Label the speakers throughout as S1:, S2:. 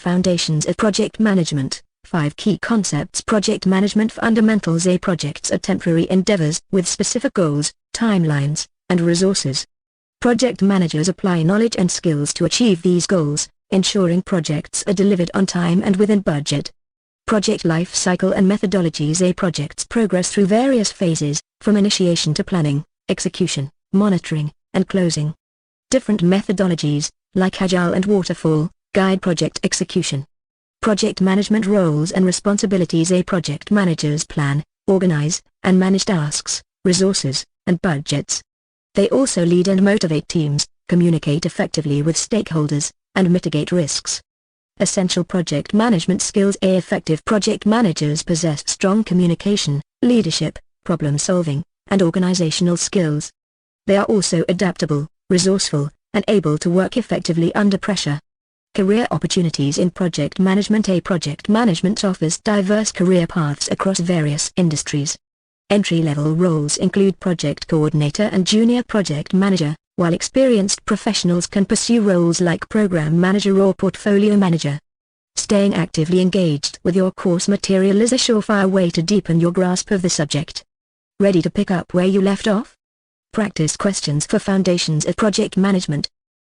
S1: Foundations of Project Management, 5 Key Concepts. Project Management Fundamentals. Projects are temporary endeavors with specific goals, timelines, and resources. Project managers apply knowledge and skills to achieve these goals, ensuring projects are delivered on time and within budget. Project Life Cycle and Methodologies. Projects progress through various phases, from initiation to planning, execution, monitoring, and closing. Different methodologies, like Agile and Waterfall, guide project execution. Project management roles and responsibilities. Project managers plan, organize, and manage tasks, resources, and budgets. They also lead and motivate teams, communicate effectively with stakeholders, and mitigate risks. Essential project management skills. Effective project managers possess strong communication, leadership, problem-solving, and organizational skills. They are also adaptable, resourceful, and able to work effectively under pressure. Career opportunities in project management. Project management offers diverse career paths across various industries. Entry-level roles include project coordinator and junior project manager, while experienced professionals can pursue roles like program manager or portfolio manager. Staying actively engaged with your course material is a surefire way to deepen your grasp of the subject. Ready to pick up where you left off? Practice questions for Foundations of Project Management.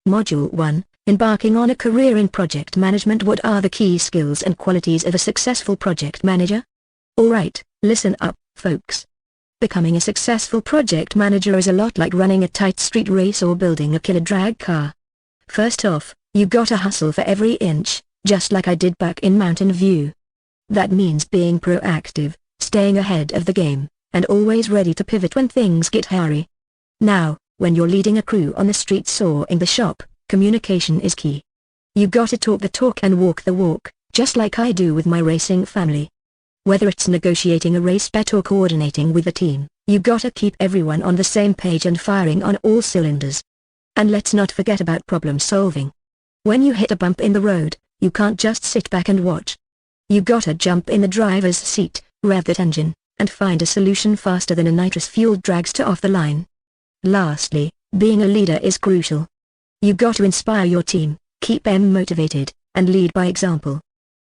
S1: Module 1, Embarking on a Career in Project Management. What are the key skills and qualities of a successful project manager? Alright, listen up, folks. Becoming a successful project manager is a lot like running a tight street race or building a killer drag car. First off, you gotta hustle for every inch, just like I did back in Mountain View. That means being proactive, staying ahead of the game, and always ready to pivot when things get hairy. Now, when you're leading a crew on the streets or in the shop, communication is key. You gotta talk the talk and walk the walk, just like I do with my racing family. Whether it's negotiating a race bet or coordinating with the team, you gotta keep everyone on the same page and firing on all cylinders. And let's not forget about problem solving. When you hit a bump in the road, you can't just sit back and watch. You gotta jump in the driver's seat, rev that engine, and find a solution faster than a nitrous-fueled dragster off the line. Lastly, being a leader is crucial. You got to inspire your team, keep them motivated, and lead by example.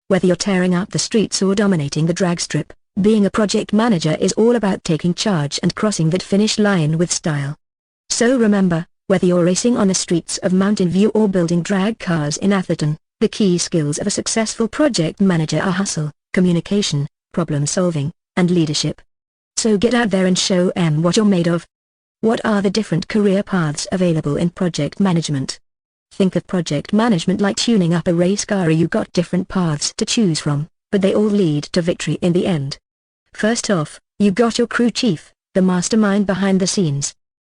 S1: Whether you're tearing up the streets or dominating the drag strip, being a project manager is all about taking charge and crossing that finish line with style. So remember, whether you're racing on the streets of Mountain View or building drag cars in Atherton, the key skills of a successful project manager are hustle, communication, problem solving, and leadership. So get out there and show 'em what you're made of. What are the different career paths available in project management? Think of project management like tuning up a race car. You got different paths to choose from, but they all lead to victory in the end. First off, you got your crew chief, the mastermind behind the scenes.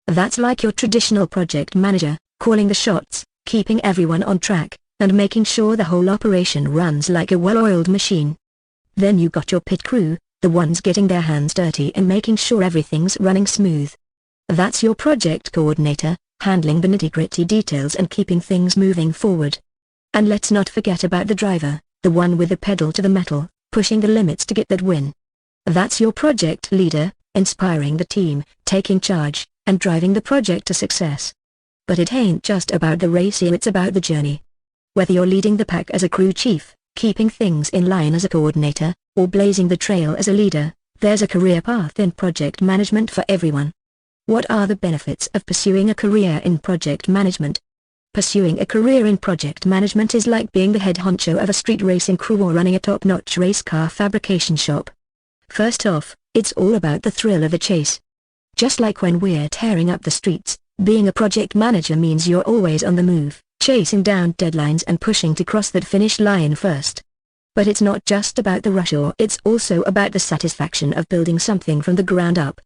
S1: That's like your traditional project manager, calling the shots, keeping everyone on track, and making sure the whole operation runs like a well-oiled machine. Then you got your pit crew, the ones getting their hands dirty and making sure everything's running smooth. That's your project coordinator, handling the nitty-gritty details and keeping things moving forward. And let's not forget about the driver, the one with the pedal to the metal, pushing the limits to get that win. That's your project leader, inspiring the team, taking charge, and driving the project to success. But it ain't just about the race here, it's about the journey. Whether you're leading the pack as a crew chief, keeping things in line as a coordinator, or blazing the trail as a leader, there's a career path in project management for everyone. What are the benefits of pursuing a career in project management? Pursuing a career in project management is like being the head honcho of a street racing crew or running a top-notch race car fabrication shop. First off, it's all about the thrill of the chase. Just like when we're tearing up the streets, being a project manager means you're always on the move, chasing down deadlines and pushing to cross that finish line first. But it's not just about the rush, or it's also about the satisfaction of building something from the ground up.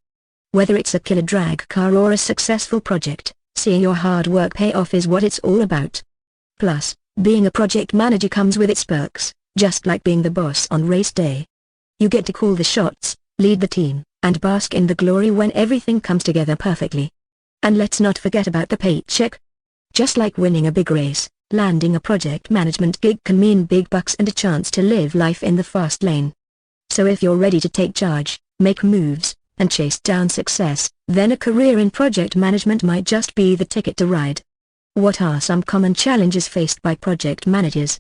S1: Whether it's a killer drag car or a successful project, seeing your hard work pay off is what it's all about. Plus, being a project manager comes with its perks, just like being the boss on race day. You get to call the shots, lead the team, and bask in the glory when everything comes together perfectly. And let's not forget about the paycheck. Just like winning a big race, landing a project management gig can mean big bucks and a chance to live life in the fast lane. So if you're ready to take charge, make moves, and chase down success, then a career in project management might just be the ticket to ride. What are some common challenges faced by project managers?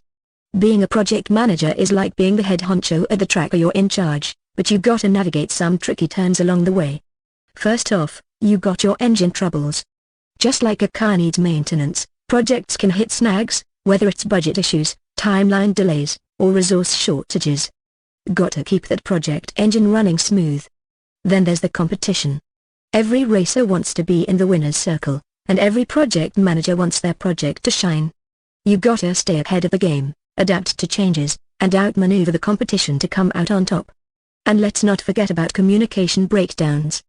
S1: Being a project manager is like being the head honcho at the track. You're in charge, but you gotta navigate some tricky turns along the way. First off, you got your engine troubles. Just like a car needs maintenance, projects can hit snags, whether it's budget issues, timeline delays, or resource shortages. Gotta keep that project engine running smooth. Then there's the competition. Every racer wants to be in the winner's circle, and every project manager wants their project to shine. You gotta stay ahead of the game, adapt to changes, and outmaneuver the competition to come out on top. And let's not forget about communication breakdowns.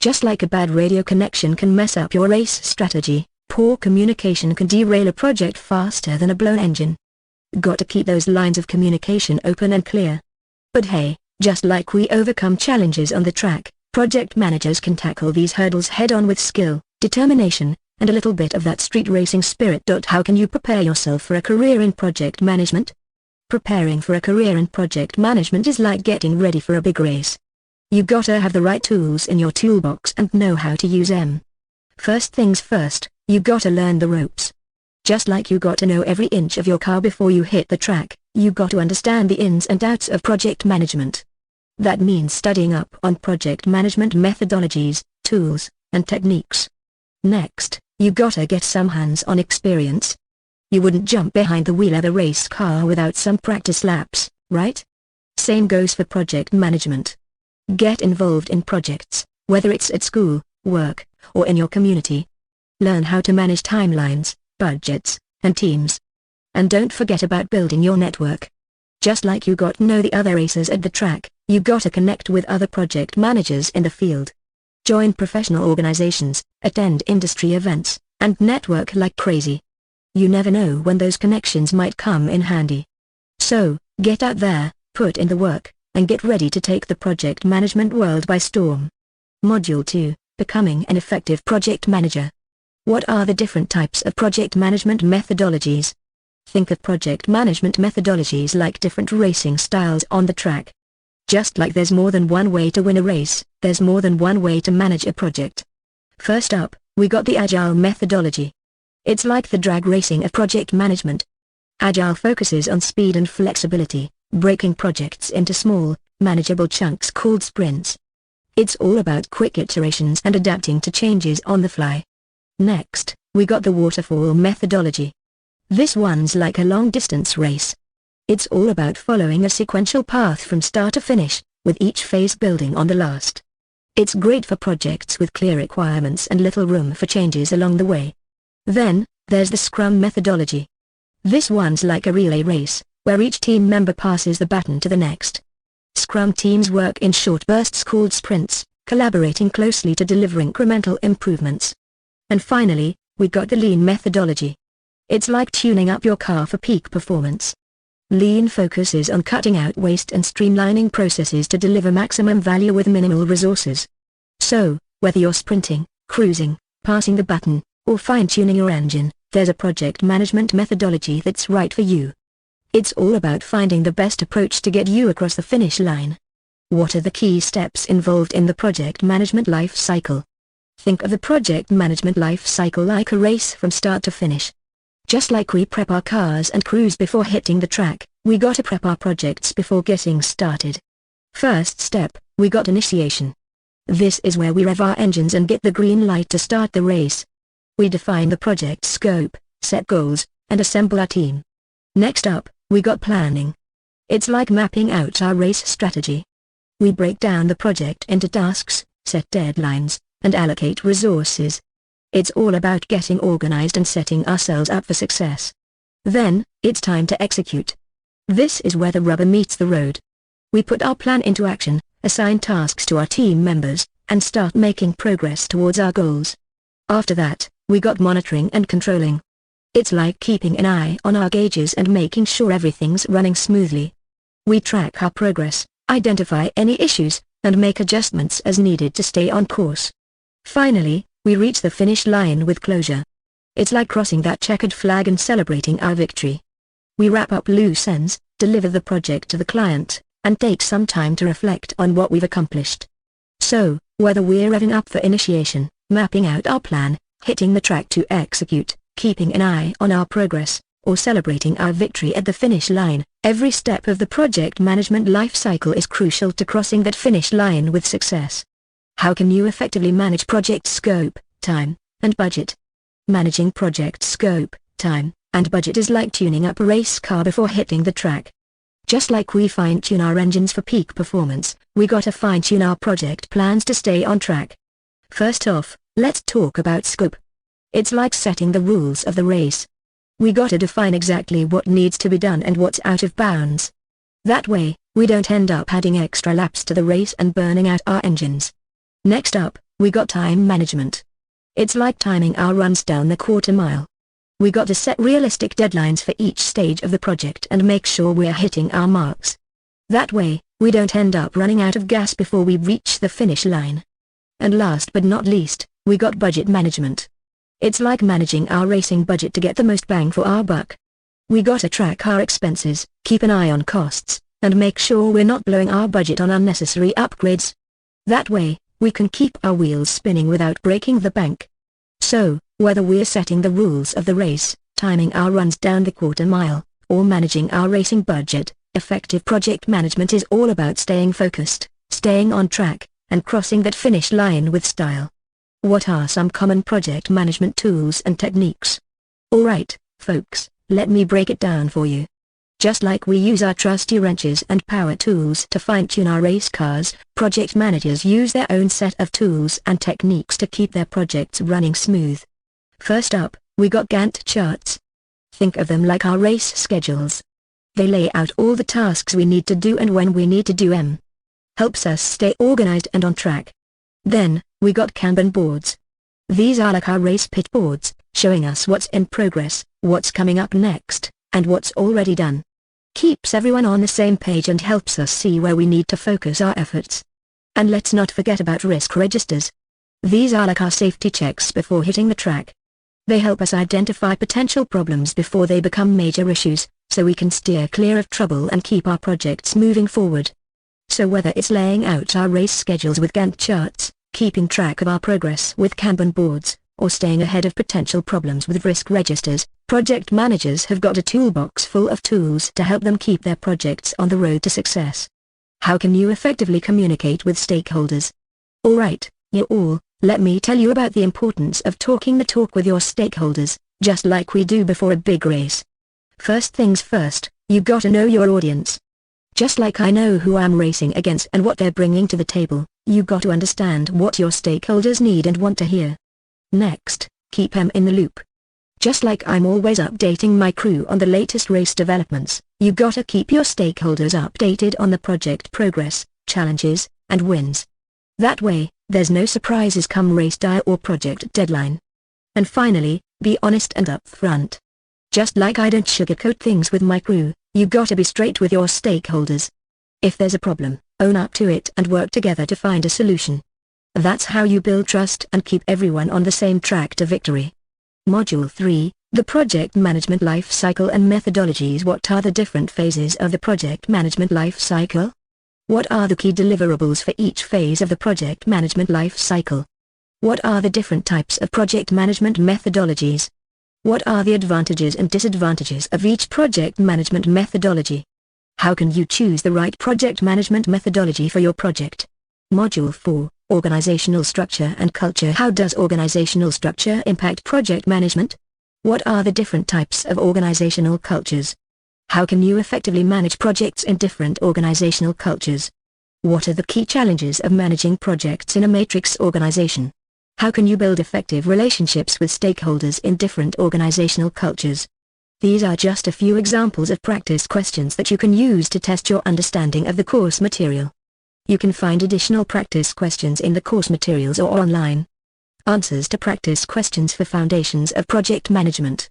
S1: Just like a bad radio connection can mess up your race strategy, poor communication can derail a project faster than a blown engine. Got to keep those lines of communication open and clear. But hey, just like we overcome challenges on the track, project managers can tackle these hurdles head-on with skill, determination, and a little bit of that street racing spirit. How can you prepare yourself for a career in project management? Preparing for a career in project management is like getting ready for a big race. You gotta have the right tools in your toolbox and know how to use them. First things first, you gotta learn the ropes. Just like you got to know every inch of your car before you hit the track, you got to understand the ins and outs of project management. That means studying up on project management methodologies, tools, and techniques. Next, you gotta get some hands-on experience. You wouldn't jump behind the wheel of a race car without some practice laps, right? Same goes for project management. Get involved in projects, whether it's at school, work, or in your community. Learn how to manage timelines, budgets, and teams. And don't forget about building your network. Just like you got to know the other racers at the track, you gotta connect with other project managers in the field. Join professional organizations, attend industry events, and network like crazy. You never know when those connections might come in handy. So, get out there, put in the work, and get ready to take the project management world by storm. Module 2, Becoming an Effective Project Manager. What are the different types of project management methodologies? Think of project management methodologies like different racing styles on the track. Just like there's more than one way to win a race, there's more than one way to manage a project. First up, we got the Agile methodology. It's like the drag racing of project management. Agile focuses on speed and flexibility, breaking projects into small, manageable chunks called sprints. It's all about quick iterations and adapting to changes on the fly. Next, we got the waterfall methodology. This one's like a long-distance race. It's all about following a sequential path from start to finish, with each phase building on the last. It's great for projects with clear requirements and little room for changes along the way. Then, there's the Scrum methodology. This one's like a relay race, where each team member passes the baton to the next. Scrum teams work in short bursts called sprints, collaborating closely to deliver incremental improvements. And finally, we got the Lean methodology. It's like tuning up your car for peak performance. Lean focuses on cutting out waste and streamlining processes to deliver maximum value with minimal resources. So, whether you're sprinting, cruising, passing the baton, or fine-tuning your engine, there's a project management methodology that's right for you. It's all about finding the best approach to get you across the finish line. What are the key steps involved in the project management life cycle? Think of the project management life cycle like a race from start to finish. Just like we prep our cars and cruise before hitting the track, we gotta prep our projects before getting started. First step, we got initiation. This is where we rev our engines and get the green light to start the race. We define the project scope, set goals, and assemble our team. Next up, we got planning. It's like mapping out our race strategy. We break down the project into tasks, set deadlines, and allocate resources. It's all about getting organized and setting ourselves up for success. Then, it's time to execute. This is where the rubber meets the road. We put our plan into action, assign tasks to our team members, and start making progress towards our goals. After that, we got monitoring and controlling. It's like keeping an eye on our gauges and making sure everything's running smoothly. We track our progress, identify any issues, and make adjustments as needed to stay on course. Finally, we reach the finish line with closure. It's like crossing that checkered flag and celebrating our victory. We wrap up loose ends, deliver the project to the client, and take some time to reflect on what we've accomplished. So, whether we're revving up for initiation, mapping out our plan, hitting the track to execute, keeping an eye on our progress, or celebrating our victory at the finish line. Every step of the project management life cycle is crucial to crossing that finish line with success. How can you effectively manage project scope, time, and budget? Managing project scope, time, and budget is like tuning up a race car before hitting the track. Just like we fine-tune our engines for peak performance, we gotta fine-tune our project plans to stay on track. First off, let's talk about scope. It's like setting the rules of the race. We gotta define exactly what needs to be done and what's out of bounds. That way, we don't end up adding extra laps to the race and burning out our engines. Next up, we got time management. It's like timing our runs down the quarter mile. We got to set realistic deadlines for each stage of the project and make sure we're hitting our marks. That way, we don't end up running out of gas before we reach the finish line. And last but not least, we got budget management. It's like managing our racing budget to get the most bang for our buck. We gotta track our expenses, keep an eye on costs, and make sure we're not blowing our budget on unnecessary upgrades. That way, we can keep our wheels spinning without breaking the bank. So, whether we're setting the rules of the race, timing our runs down the quarter mile, or managing our racing budget, effective project management is all about staying focused, staying on track, and crossing that finish line with style. What are some common project management tools and techniques? Alright, folks, let me break it down for you. Just like we use our trusty wrenches and power tools to fine-tune our race cars, project managers use their own set of tools and techniques to keep their projects running smooth. First up, we got Gantt charts. Think of them like our race schedules. They lay out all the tasks we need to do and when we need to do them. Helps us stay organized and on track. Then, we got Kanban boards. These are like our race pit boards, showing us what's in progress, what's coming up next, and what's already done. Keeps everyone on the same page and helps us see where we need to focus our efforts. And let's not forget about risk registers. These are like our safety checks before hitting the track. They help us identify potential problems before they become major issues, so we can steer clear of trouble and keep our projects moving forward. So whether it's laying out our race schedules with Gantt charts, keeping track of our progress with Kanban boards, or staying ahead of potential problems with risk registers, project managers have got a toolbox full of tools to help them keep their projects on the road to success. How can you effectively communicate with stakeholders? Alright, you all, let me tell you about the importance of talking the talk with your stakeholders, just like we do before a big race. First things first, you gotta know your audience. Just like I know who I'm racing against and what they're bringing to the table, you got to understand what your stakeholders need and want to hear. Next, keep them in the loop. Just like I'm always updating my crew on the latest race developments, you gotta keep your stakeholders updated on the project progress, challenges, and wins. That way, there's no surprises come race day or project deadline. And finally, be honest and upfront. Just like I don't sugarcoat things with my crew, you gotta be straight with your stakeholders. If there's a problem, own up to it and work together to find a solution. That's how you build trust and keep everyone on the same track to victory. Module 3, the Project Management Life Cycle and Methodologies. What are the different phases of the project management life cycle? What are the key deliverables for each phase of the project management life cycle? What are the different types of project management methodologies? What are the advantages and disadvantages of each project management methodology? How can you choose the right project management methodology for your project? Module 4, Organizational Structure and Culture. How does organizational structure impact project management? What are the different types of organizational cultures? How can you effectively manage projects in different organizational cultures? What are the key challenges of managing projects in a matrix organization? How can you build effective relationships with stakeholders in different organizational cultures? These are just a few examples of practice questions that you can use to test your understanding of the course material. You can find additional practice questions in the course materials or online. Answers to practice questions for Foundations of Project Management.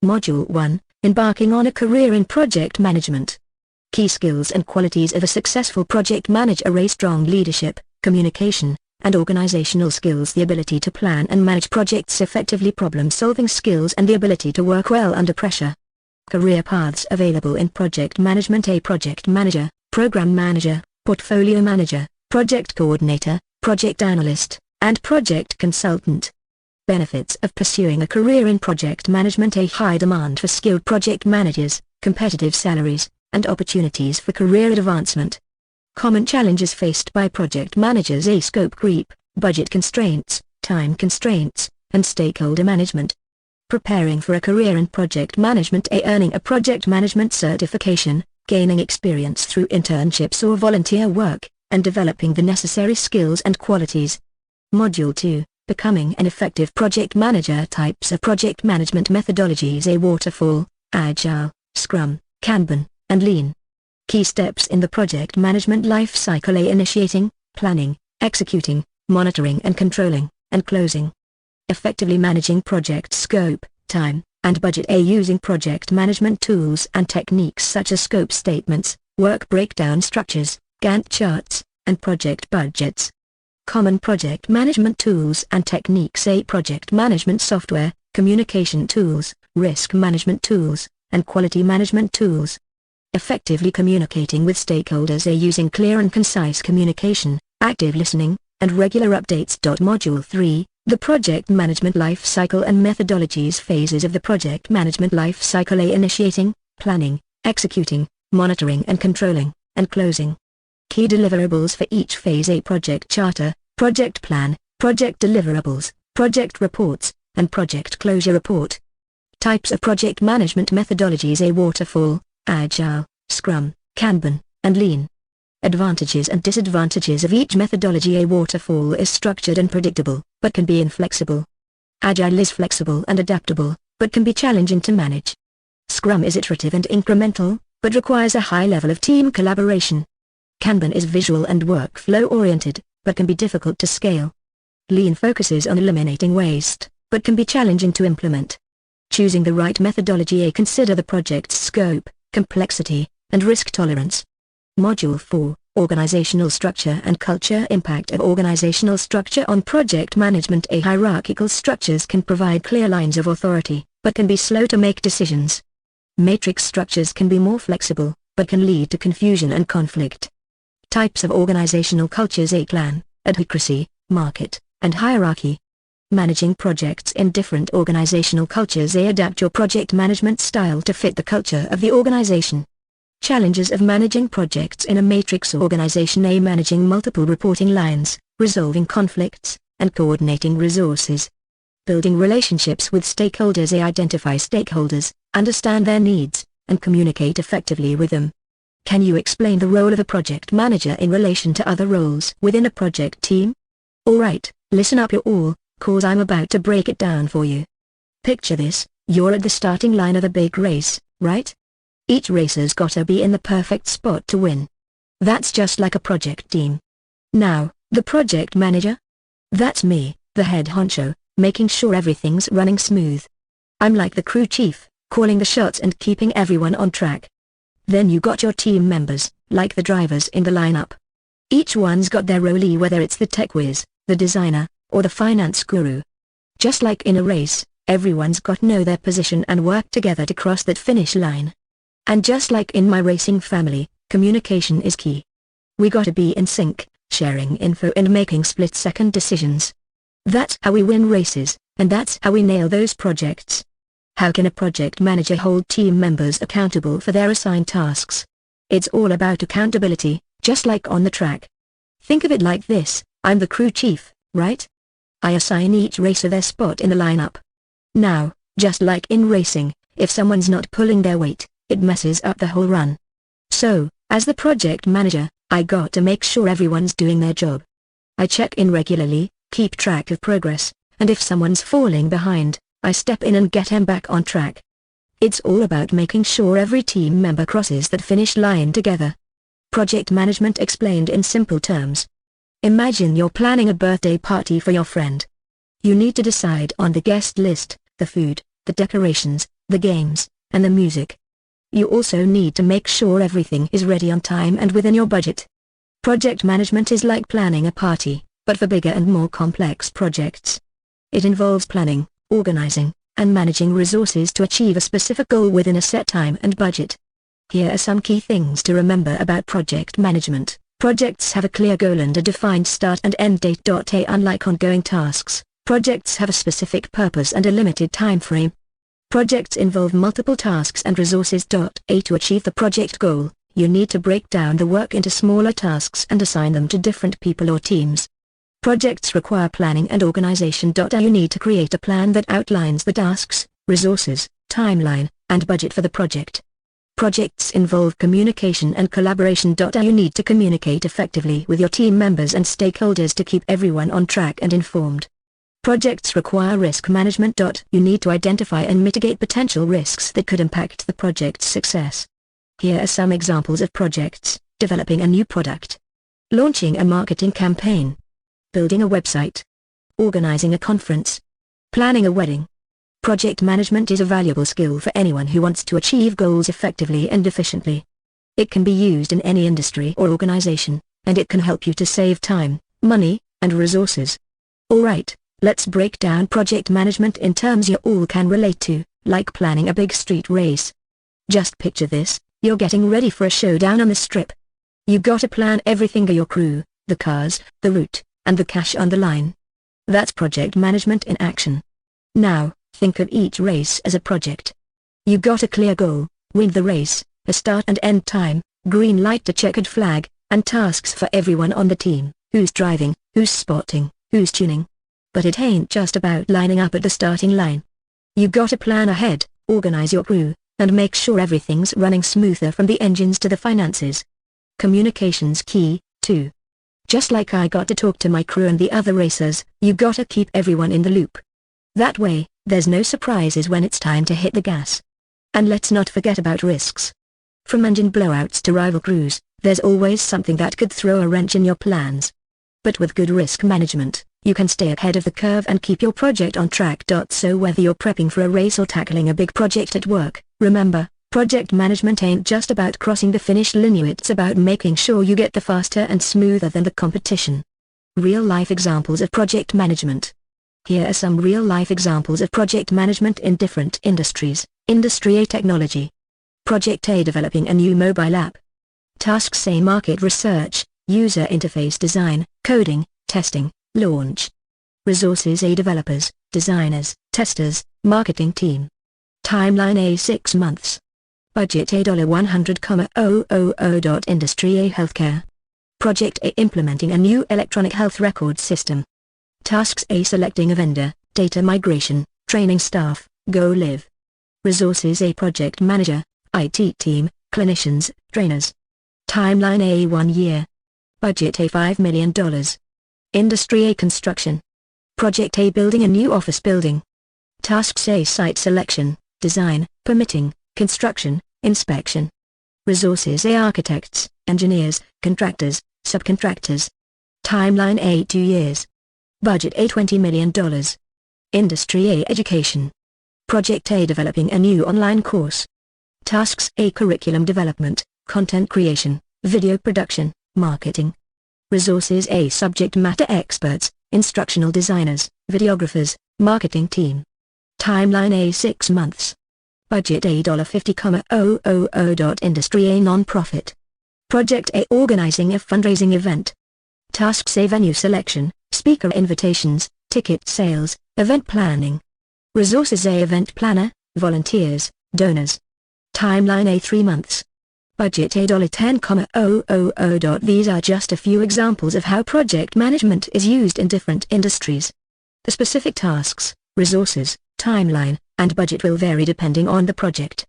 S1: Module 1, Embarking on a Career in Project Management. Key skills and qualities of a successful project manager are strong leadership, communication, and organizational skills, the ability to plan and manage projects effectively, problem-solving skills, and the ability to work well under pressure. Career paths available in project management: A. Project manager, program manager, portfolio manager, project coordinator, project analyst, and project consultant. Benefits of pursuing a career in project management: a high demand for skilled project managers, competitive salaries, and opportunities for career advancement. Common challenges faced by project managers: a scope creep, budget constraints, time constraints, and stakeholder management. Preparing for a career in project management: a earning a project management certification, gaining experience through internships or volunteer work, and developing the necessary skills and qualities. Module 2, Becoming an Effective Project Manager. Types of project management methodologies: a waterfall, agile, scrum, Kanban, and lean. Key steps in the project management life cycle: a initiating, planning, executing, monitoring and controlling, and closing. Effectively managing project scope, time, and budget: a using project management tools and techniques such as scope statements, work breakdown structures, Gantt charts, and project budgets. Common project management tools and techniques: a project management software, communication tools, risk management tools, and quality management tools. Effectively communicating with stakeholders: a using clear and concise communication, active listening, and regular updates. Module 3, The Project Management Life Cycle and Methodologies. Phases of the project management life cycle: a initiating, planning, executing, monitoring and controlling, and closing. Key deliverables for each phase: a project charter, project plan, project deliverables, project reports, and project closure report. Types of project management methodologies: a waterfall, agile, scrum, Kanban, and lean. Advantages and disadvantages of each methodology: a waterfall is structured and predictable, but can be inflexible. Agile is flexible and adaptable, but can be challenging to manage. Scrum is iterative and incremental, but requires a high level of team collaboration. Kanban is visual and workflow-oriented, but can be difficult to scale. Lean focuses on eliminating waste, but can be challenging to implement. Choosing the right methodology: a consider the project's scope, complexity, and risk tolerance. Module 4, Organizational Structure and Culture. Impact of organizational structure on project management: a hierarchical structures can provide clear lines of authority, but can be slow to make decisions. Matrix structures can be more flexible, but can lead to confusion and conflict. Types of organizational cultures: a clan, adhocracy, market, and hierarchy. Managing projects in different organizational cultures: a adapt your project management style to fit the culture of the organization. Challenges of managing projects in a matrix organization: a managing multiple reporting lines, resolving conflicts, and coordinating resources. Building relationships with stakeholders: a identify stakeholders, understand their needs, and communicate effectively with them. Can you explain the role of a project manager in relation to other roles within a project team? Alright, listen up you all, cause I'm about to break it down for you. Picture this: you're at the starting line of a big race, right? Each racer's gotta be in the perfect spot to win. That's just like a project team. Now, the project manager? That's me, the head honcho, making sure everything's running smooth. I'm like the crew chief, calling the shots and keeping everyone on track. Then you got your team members, like the drivers in the lineup. Each one's got their role, whether it's the tech whiz, the designer, or the finance guru. Just like in a race, everyone's got to know their position and work together to cross that finish line. And just like in my racing family, communication is key. We gotta be in sync, sharing info and making split-second decisions. That's how we win races, and that's how we nail those projects. How can a project manager hold team members accountable for their assigned tasks? It's all about accountability, just like on the track. Think of it like this: I'm the crew chief, right? I assign each racer their spot in the lineup. Now, just like in racing, if someone's not pulling their weight, it messes up the whole run. So, as the project manager, I got to make sure everyone's doing their job. I check in regularly, keep track of progress, and if someone's falling behind, I step in and get them back on track. It's all about making sure every team member crosses that finish line together. Project management explained in simple terms. Imagine you're planning a birthday party for your friend. You need to decide on the guest list, the food, the decorations, the games, and the music. You also need to make sure everything is ready on time and within your budget. Project management is like planning a party, but for bigger and more complex projects. It involves planning, organizing, and managing resources to achieve a specific goal within a set time and budget. Here are some key things to remember about project management. Projects have a clear goal and a defined start and end date. Unlike ongoing tasks, Projects have a specific purpose and a limited time frame. Projects involve multiple tasks and resources. To achieve the project goal, you need to break down the work into smaller tasks and assign them to different people or teams. Projects require planning and organization. You need to create a plan that outlines the tasks, resources, timeline, and budget for the project. Projects involve communication and collaboration. You need to communicate effectively with your team members and stakeholders to keep everyone on track and informed. Projects require risk management. You need to identify and mitigate potential risks that could impact the project's success. Here are some examples of projects: developing a new product, launching a marketing campaign, building a website, organizing a conference, planning a wedding. Project management is a valuable skill for anyone who wants to achieve goals effectively and efficiently. It can be used in any industry or organization, and it can help you to save time, money, and resources. Alright, let's break down project management in terms you all can relate to, like planning a big street race. Just picture this: you're getting ready for a showdown on the strip. You gotta plan everything: your crew, the cars, the route, and the cash on the line. That's project management in action. Now, think of each race as a project. You got a clear goal: win the race, a start and end time, green light to checkered flag, and tasks for everyone on the team: who's driving, who's spotting, who's tuning. But it ain't just about lining up at the starting line. You gotta plan ahead, organize your crew, and make sure everything's running smoother from the engines to the finances. Communication's key, too. Just like I got to talk to my crew and the other racers, you gotta keep everyone in the loop. That way, there's no surprises when it's time to hit the gas. And let's not forget about risks. From engine blowouts to rival crews, there's always something that could throw a wrench in your plans. But with good risk management, you can stay ahead of the curve and keep your project on track. So whether you're prepping for a race or tackling a big project at work, remember, project management ain't just about crossing the finish line, it's about making sure you get there faster and smoother than the competition. Real-life examples of project management. Here are some real-life examples of project management in different industries. Industry A: technology. Project A: developing a new mobile app. Tasks A: market research, user interface design, coding, testing, launch. Resources A: developers, designers, testers, marketing team. Timeline A: 6 months. Budget A: $100,000. Industry A: healthcare. Project A: implementing a new electronic health record system. Tasks A: selecting a vendor, data migration, training staff, go live. Resources A: project manager, IT team, clinicians, trainers. Timeline A: 1 year. Budget A: $5 million. Industry A: construction. Project A: building a new office building. Tasks A: site selection, design, permitting, construction, inspection. Resources A: architects, engineers, contractors, subcontractors. Timeline A: 2 years. Budget A: $20 million. Industry A: education. Project A: developing a new online course. Tasks A: curriculum development, content creation, video production, marketing. Resources A: subject matter experts, instructional designers, videographers, marketing team. Timeline A: 6 months. Budget A: $50,000. Industry A: non-profit. Project A: organizing a fundraising event. Tasks A: venue selection, speaker invitations, ticket sales, event planning. Resources A: event planner, volunteers, donors. Timeline A: 3 months. Budget A: $10,000. These are just a few examples of how project management is used in different industries. The specific tasks, resources, timeline, and budget will vary depending on the project.